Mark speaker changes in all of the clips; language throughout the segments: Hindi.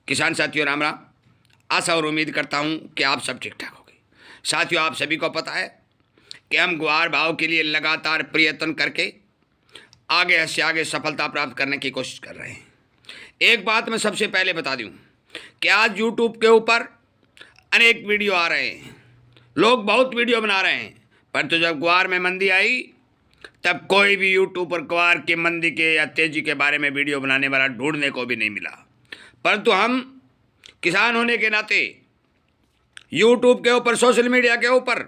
Speaker 1: किसान साथियों राम राम। आशा और उम्मीद करता हूं कि आप सब ठीक ठाक होंगे। साथियों, आप सभी को पता है कि हम ग्वार भाव के लिए लगातार प्रयत्न करके आगे से आगे सफलता प्राप्त करने की कोशिश कर रहे हैं। एक बात मैं सबसे पहले बता दूं कि आज यूट्यूब के ऊपर अनेक वीडियो आ रहे हैं, लोग बहुत वीडियो बना रहे हैं, परंतु जब ग्वार में मंदी आई तब कोई भी यूट्यूब पर ग्वार की मंदी के या तेजी के बारे में वीडियो बनाने वाला ढूंढने को भी नहीं मिला। परंतु हम किसान होने के नाते यूट्यूब के ऊपर, सोशल मीडिया के ऊपर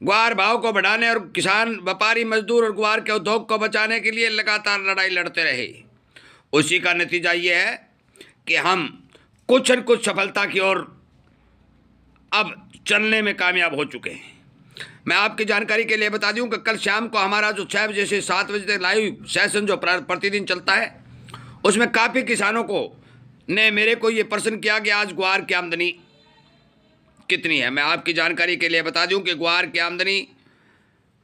Speaker 1: ग्वार भाव को बढ़ाने और किसान, व्यापारी, मजदूर और ग्वार के उद्योग को बचाने के लिए लगातार लड़ाई लड़ते रहे। उसी का नतीजा ये है कि हम कुछ न कुछ सफलता की ओर अब चलने में कामयाब हो चुके हैं। मैं आपकी जानकारी के लिए बता दूं कि कल शाम को हमारा जो 6 बजे से 7 बजे तक लाइव सेशन जो प्रतिदिन चलता है, उसमें काफ़ी किसानों को ने मेरे को ये प्रश्न किया कि आज ग्वार की आमदनी कितनी है। मैं आपकी जानकारी के लिए बता दूं कि ग्वार की आमदनी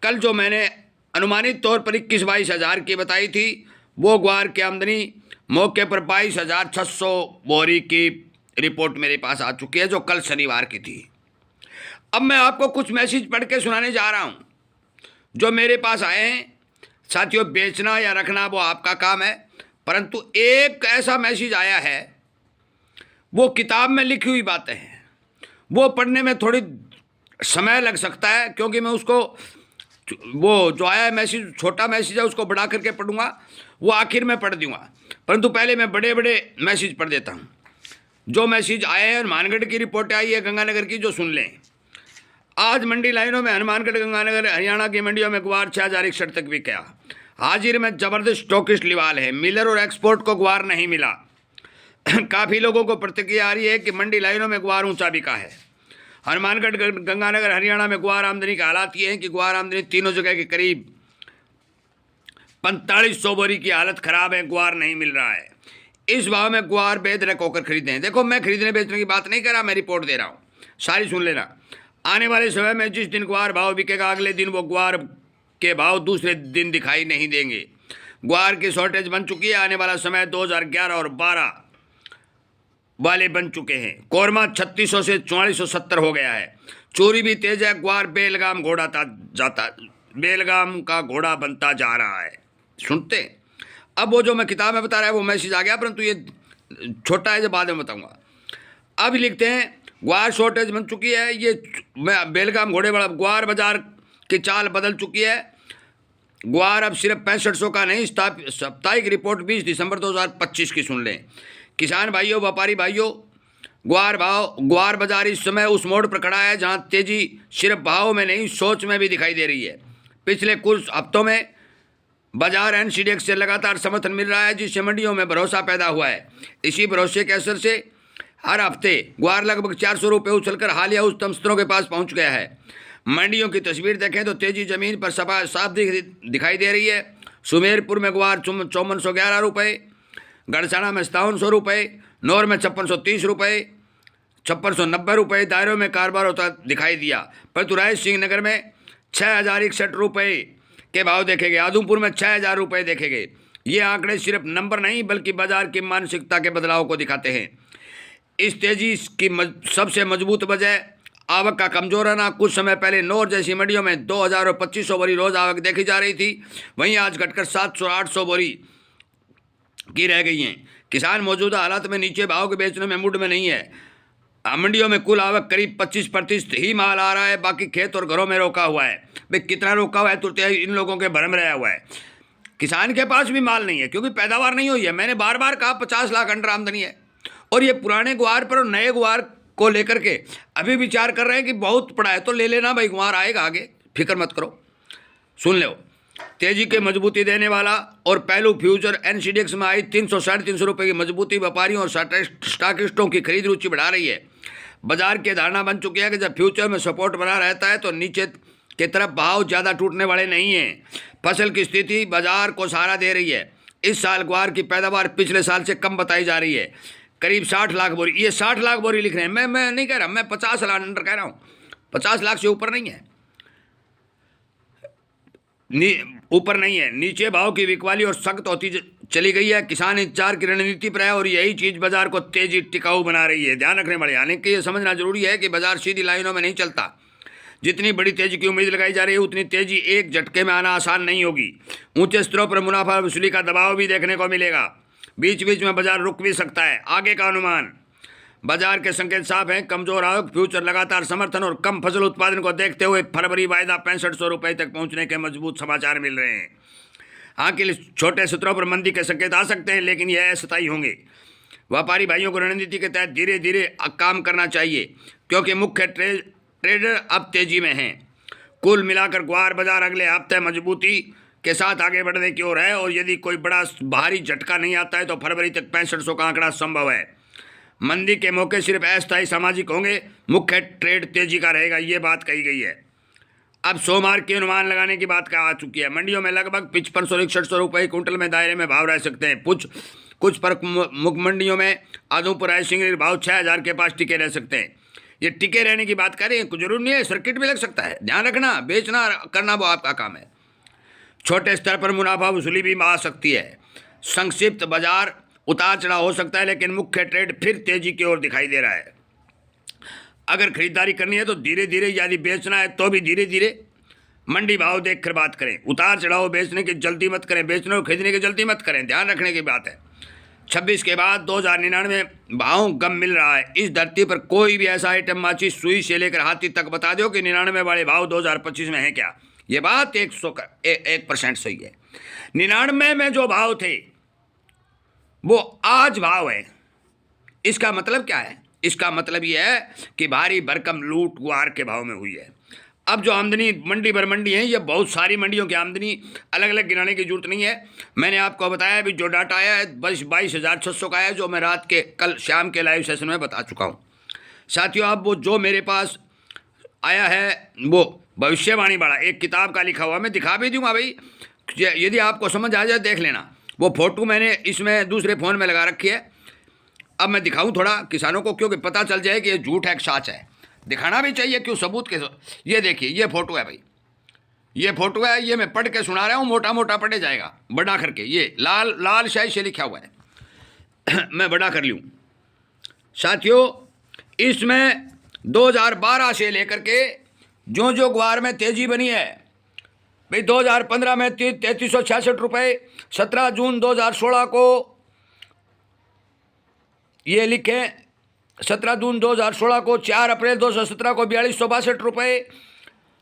Speaker 1: कल जो मैंने अनुमानित तौर पर 21-22 हज़ार की बताई थी, वो ग्वार की आमदनी मौके पर 22,600 बोरी की रिपोर्ट मेरे पास आ चुकी है, जो कल शनिवार की थी। अब मैं आपको कुछ मैसेज पढ़ के सुनाने जा रहा हूँ जो मेरे पास आए हैं। साथियों, बेचना या रखना वो आपका काम है, परंतु एक ऐसा मैसेज आया है, वो किताब में लिखी हुई बातें हैं, वो पढ़ने में थोड़ी समय लग सकता है, क्योंकि मैं उसको, वो जो आया है मैसेज, छोटा मैसेज है, उसको बढ़ा करके पढ़ूंगा, वो आखिर में पढ़ दूंगा। परंतु पहले मैं बड़े बड़े मैसेज पढ़ देता हूँ। जो मैसेज आए हैं, हनुमानगढ़ की रिपोर्ट आई है गंगानगर की, जो सुन लें। आज मंडी लाइनों में हनुमानगढ़, गंगानगर, हरियाणा की मंडियों में ग्वार 6,061 तक भी गया। हाजिर में जबरदस्त स्टॉकिस्ट लिवाल है। मिलर और एक्सपोर्ट को ग्वार नहीं मिला। काफ़ी लोगों को प्रतिक्रिया आ रही है कि मंडी लाइनों में ग्वार ऊंचा बिका है। हनुमानगढ़, गंगानगर, हरियाणा में ग्वार आमदनी का हालात ये है कि ग्वार आमदनी तीनों जगह के करीब 4500 बोरी की हालत खराब है, ग्वार नहीं मिल रहा है। इस भाव में ग्वार बेदरक होकर खरीदें। देखो, मैं खरीदने बेचने की बात नहीं कर रहा, मैं रिपोर्ट दे रहा हूँ, सारी सुन लेना। आने वाले समय में जिस दिन ग्वार भाव बिकेगा, अगले दिन वो ग्वार के भाव दूसरे दिन दिखाई नहीं देंगे। ग्वार की शॉर्टेज बन चुकी है। आने वाला समय 2011 और 12 वाले बन चुके हैं। कोरमा 3600 से 4470 हो गया है। चोरी भी तेज है। ग्वार बेलगाम बेलगाम का घोड़ा बनता जा रहा है। सुनते। अब वो जो मैं किताब में बता रहा है वो मैसेज आ गया, परंतु ये छोटा है, जो बाद में बताऊंगा। अब लिखते हैं, ग्वार शॉर्टेज बन चुकी है। ये बेलगाम घोड़े वाला ग्वार बाजार की चाल बदल चुकी है। ग्वार अब सिर्फ 6500 का नहीं, साप्ताहिक रिपोर्ट 20 दिसंबर 2025 की सुन लें। किसान भाइयों, व्यापारी भाइयों, ग्वार बाजार इस समय उस मोड़ पर खड़ा है जहां तेजी सिर्फ भाव में नहीं, सोच में भी दिखाई दे रही है। पिछले कुछ हफ्तों में बाजार एनसीडीएक्स से लगातार समर्थन मिल रहा है, जिससे मंडियों में भरोसा पैदा हुआ है। इसी भरोसे के असर से हर हफ्ते ग्वार लगभग 400 रुपये उछलकर हालिया उच्चतम स्तरों के पास पहुंच गया है। मंडियों की तस्वीर देखें तो तेजी जमीन पर साफ दिखाई दे रही है। सुमेरपुर में ग्वार 5411 रुपये, गड़साना में 5700 रुपये, नौर में 5630 रुपये, 5690 रुपये दायरों में कारोबार होता दिखाई दिया। परंतु राय सिंह नगर में 6061 रुपये के भाव देखे गए। आदमपुर में 6000 रुपये देखे गए। ये आंकड़े सिर्फ नंबर नहीं, बल्कि बाजार की मानसिकता के बदलाव को दिखाते हैं। इस तेजी की सबसे मजबूत वजह आवक का कमजोर आना। कुछ समय पहले नौर जैसी मंडियों में 2000 और 2500 बोरी रोज आवक देखी जा रही थी, वहीं आज घटकर 700-800 बोरी की रह गई हैं। किसान मौजूदा हालात में नीचे भाव के बेचने में मूड में नहीं है। मंडियों में कुल आवक करीब 25% ही माल आ रहा है, बाकी खेत और घरों में रोका हुआ है। भाई कितना रोका हुआ है, तो इन लोगों के भरम रहा हुआ है। किसान के पास भी माल नहीं है, क्योंकि पैदावार नहीं हुई है। मैंने बार बार कहा 50 लाख अंडर आमदनी है, और ये पुराने ग्वार पर और नए ग्वार को लेकर के अभी विचार कर रहे हैं कि बहुत पड़ा है तो ले लेना भाई, ग्वार आएगा आगे, फिक्र मत करो। सुन लो, तेजी के मजबूती देने वाला और पहलू फ्यूचर एनसीडीएक्स में आई 300-350 रुपये की मजबूती व्यापारियों और स्टॉकिस्टों की खरीद रुचि बढ़ा रही है। बाजार की धारणा बन चुकी है कि जब फ्यूचर में सपोर्ट बना रहता है तो नीचे की तरफ भाव ज़्यादा टूटने वाले नहीं हैं। फसल की स्थिति बाजार को सहारा दे रही है। इस साल ग्वार की पैदावार पिछले साल से कम बताई जा रही है, करीब 60 लाख बोरी। ये 60 लाख बोरी लिख रहे हैं, मैं नहीं कह रहा, मैं 50 लाख अंडर कह रहा हूँ, 50 लाख से ऊपर नहीं है, ऊपर नहीं है। नीचे भाव की बिकवाली और सख्त होती चली गई है। किसान इंतजार की रणनीति पर है और यही चीज़ बाजार को तेजी टिकाऊ बना रही है। ध्यान रखने वाले, हालांकि ये समझना जरूरी है कि बाजार सीधी लाइनों में नहीं चलता। जितनी बड़ी तेजी की उम्मीद लगाई जा रही है उतनी तेजी एक झटके में आना आसान नहीं होगी। ऊंचे स्तरों पर मुनाफा वसूली का दबाव भी देखने को मिलेगा। बीच बीच में बाजार रुक भी सकता है। आगे का अनुमान, बाजार के संकेत साफ हैं। कमजोर आवक, फ्यूचर लगातार समर्थन और कम फसल उत्पादन को देखते हुए फरवरी वायदा 6500 रुपये तक पहुंचने के मजबूत समाचार मिल रहे हैं। हाँ कि छोटे स्तरों पर मंदी के संकेत आ सकते हैं, लेकिन यह अस्थायी होंगे। व्यापारी भाइयों को रणनीति के तहत धीरे धीरे काम करना चाहिए, क्योंकि मुख्य ट्रेडर अब तेजी में हैं। कुल मिलाकर ग्वार बाजार अगले हफ्ते मजबूती के साथ आगे बढ़ने की ओर है और यदि कोई बड़ा भारी झटका नहीं आता है तो फरवरी तक 6500 का आंकड़ा संभव है। मंदी के मौके सिर्फ अस्थायी सामाजिक होंगे, मुख्य ट्रेड तेजी का रहेगा, ये बात कही गई है। अब सोमवार के अनुमान लगाने की बात आ चुकी है। मंडियों में लगभग 5500-6100 रुपये कुंटल में दायरे में भाव रह सकते हैं। कुछ प्रमुख मंडियों में आदमपुर रायसिंह भाव 6000 के पास टिके रह सकते हैं। ये टिके रहने की बात करें, कुछ जरूर नहीं है, सर्किट भी लग सकता है। ध्यान रखना, बेचना करना वो आपका काम है। छोटे स्तर पर मुनाफा वसूली भी आ सकती है। संक्षिप्त बाजार उतार चढ़ाव हो सकता है, लेकिन मुख्य ट्रेड फिर तेजी की ओर दिखाई दे रहा है। अगर खरीदारी करनी है तो धीरे धीरे, यदि बेचना है तो भी धीरे धीरे मंडी भाव देखकर बात करें। उतार चढ़ाव बेचने की जल्दी मत करें, बेचने और खरीदने की जल्दी मत करें। ध्यान रखने की बात है। 26 के बाद 2099 भाव कम मिल रहा है। इस धरती पर कोई भी ऐसा आइटम माचिस सुई से लेकर हाथी तक बता दो कि 99 वाले भाव 2025 में है क्या? ये बात 1% सही है। 99 में जो भाव थे वो आज भाव है। इसका मतलब क्या है? इसका मतलब यह है कि भारी भरकम लूट गुआर के भाव में हुई है। अब जो आमदनी मंडी भर मंडी है, ये बहुत सारी मंडियों की आमदनी अलग अलग गिनाने की जरूरत नहीं है। मैंने आपको बताया अभी जो डाटा आया है 22,600 का है, जो मैं रात के कल शाम के लाइव सेशन में बता चुका हूँ। साथियों, अब वो जो मेरे पास आया है वो भविष्यवाणी वाला एक किताब का लिखा हुआ, मैं दिखा भी दूंगा भाई, यदि आपको समझ आ जाए देख लेना। वो फोटो मैंने इसमें दूसरे फ़ोन में लगा रखी है। अब मैं दिखाऊं थोड़ा किसानों को, क्योंकि पता चल जाए कि ये झूठ है कि सच है। दिखाना भी चाहिए, क्यों, सबूत के। ये देखिए, ये फोटो है भाई, ये फोटो है। ये मैं पढ़ के सुना रहा हूँ, मोटा मोटा पढ़े जाएगा बड़ा करके। ये लाल लाल शाही से लिखा हुआ है मैं बड़ा कर लूँ। साथियों, इसमें 2012 से लेकर के जो जो ग्वार में तेजी बनी है भाई, 2015 में 3366 रुपये, 17 जून 2016 को ये लिखे, 17 जून 2016 को, 4 अप्रैल 2017 को 4262 रुपये,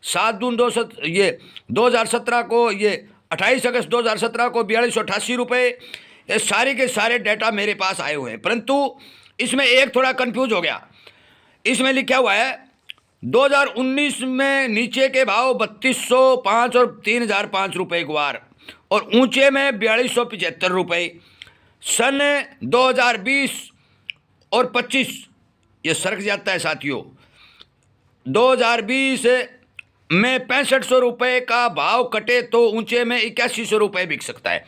Speaker 1: 7 जून 2017 को, ये 28 अगस्त 2017 को 4288 रुपये। ये सारे के सारे डाटा मेरे पास आए हुए हैं, परंतु इसमें एक थोड़ा कंफ्यूज हो गया। इसमें लिखा हुआ है 2019 में नीचे के भाव 3205 और 3005 रुपये ग्वार, और ऊंचे में 4275 रुपये। सन 2020 और 25 ये सरक जाता है साथियों। 2020 में 6500 रुपये का भाव कटे तो ऊंचे में 8100 रुपये बिक सकता है।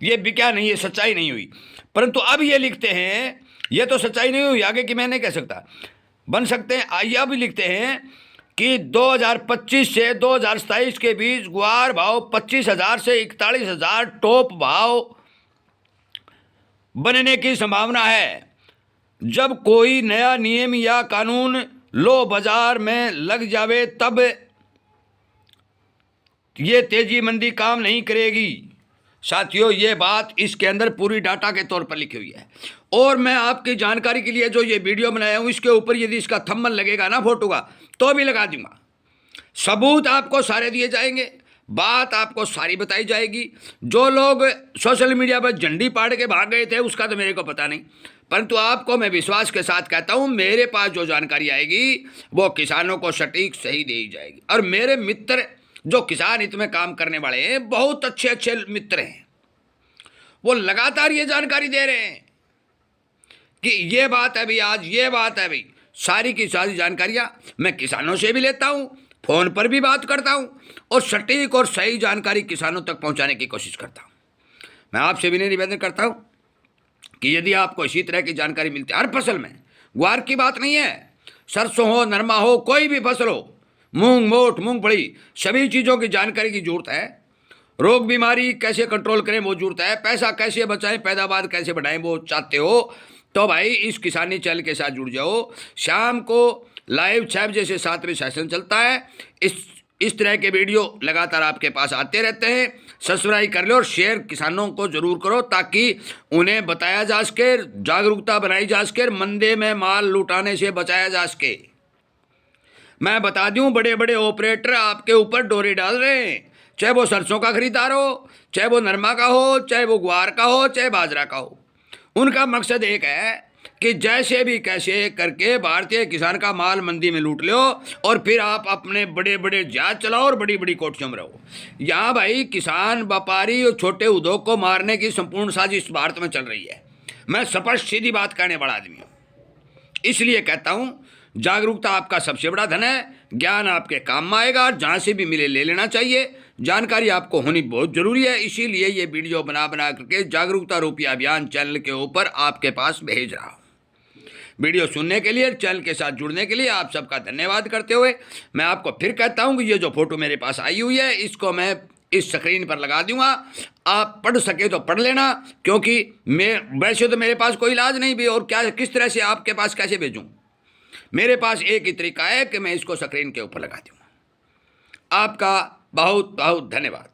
Speaker 1: ये बिका नहीं, ये सच्चाई नहीं हुई। परंतु अब ये लिखते हैं, ये तो सच्चाई नहीं हुई, आगे की मैं नहीं कह सकता, बन सकते हैं। आइए अब लिखते हैं कि 2025 से 2027 के बीच ग्वार भाव 25,000 से 41,000 टॉप भाव बनने की संभावना है। जब कोई नया नियम या कानून लो बाजार में लग जावे तब ये तेजी मंदी काम नहीं करेगी। साथियों, ये बात इसके अंदर पूरी डाटा के तौर पर लिखी हुई है। और मैं आपकी जानकारी के लिए जो ये वीडियो बनाया हूँ, इसके ऊपर यदि इसका थंबनेल लगेगा ना फोटो का, तो भी लगा दूंगा। सबूत आपको सारे दिए जाएंगे, बात आपको सारी बताई जाएगी। जो लोग सोशल मीडिया पर झंडी पाड़ के भाग गए थे उसका तो मेरे को पता नहीं, परंतु आपको मैं विश्वास के साथ कहता हूँ, मेरे पास जो जानकारी आएगी वो किसानों को सटीक सही दी जाएगी। और मेरे मित्र जो किसान हित में काम करने वाले हैं, बहुत अच्छे अच्छे मित्र हैं, वो लगातार ये जानकारी दे रहे हैं कि ये बात है भाई, आज ये बात है भाई। सारी की सारी जानकारियाँ मैं किसानों से भी लेता हूँ, फ़ोन पर भी बात करता हूँ, और सटीक और सही जानकारी किसानों तक पहुँचाने की कोशिश करता हूँ। मैं आपसे भी निवेदन करता हूँ कि यदि आपको इसी तरह की जानकारी मिलती है, हर फसल में, ग्वार की बात नहीं है, सरसों हो, नरमा हो, कोई भी फसल हो, मूंग, मोठ, मूंगफली, सभी चीज़ों की जानकारी की जरूरत है। रोग बीमारी कैसे कंट्रोल करें वो जरूरत है, पैसा कैसे बचाएं, पैदावार कैसे बढ़ाएं वो चाहते हो तो भाई इस किसानी चैनल के साथ जुड़ जाओ। शाम को लाइव 6 बजे से 7 बजे सेशन चलता है। इस तरह के वीडियो लगातार आपके पास आते रहते हैं। सब्सक्राइब कर लो और शेयर किसानों को जरूर करो ताकि उन्हें बताया जा सके, जागरूकता बनाई जा सके, मंदे में माल लुटाने से बचाया जा सके। मैं बता दूं, बड़े बड़े ऑपरेटर आपके ऊपर डोरी डाल रहे हैं, चाहे वो सरसों का खरीदार हो, चाहे वो नरमा का हो, चाहे वो ग्वार का हो, चाहे बाजरा का हो। उनका मकसद एक है कि जैसे भी कैसे करके भारतीय किसान का माल मंदी में लूट लो और फिर आप अपने बड़े बड़े जहाज चलाओ और बड़ी बड़ी कोठियों में रहो। यहाँ भाई किसान, व्यापारी और छोटे उद्योग को मारने की संपूर्ण साजिश भारत में चल रही है। मैं स्पष्ट सीधी बात करने वाला आदमी हूँ, इसलिए कहता हूँ जागरूकता आपका सबसे बड़ा धन है। ज्ञान आपके काम में आएगा और जहाँ से भी मिले ले लेना चाहिए। जानकारी आपको होनी बहुत जरूरी है, इसीलिए ये वीडियो बना करके जागरूकता रूपी अभियान चैनल के ऊपर आपके पास भेज रहा हूँ। वीडियो सुनने के लिए, चैनल के साथ जुड़ने के लिए आप सबका धन्यवाद करते हुए मैं आपको फिर कहता हूँ कि ये जो फोटो मेरे पास आई हुई है इसको मैं इस स्क्रीन पर लगा दूंगा। आप पढ़ सके तो पढ़ लेना, क्योंकि मैं वैसे तो मेरे पास कोई इलाज नहीं भी, और क्या किस तरह से आपके पास कैसे भेजूँ। मेरे पास एक ही तरीका है कि मैं इसको स्क्रीन के ऊपर लगा दूंगा। आपका बहुत बहुत धन्यवाद।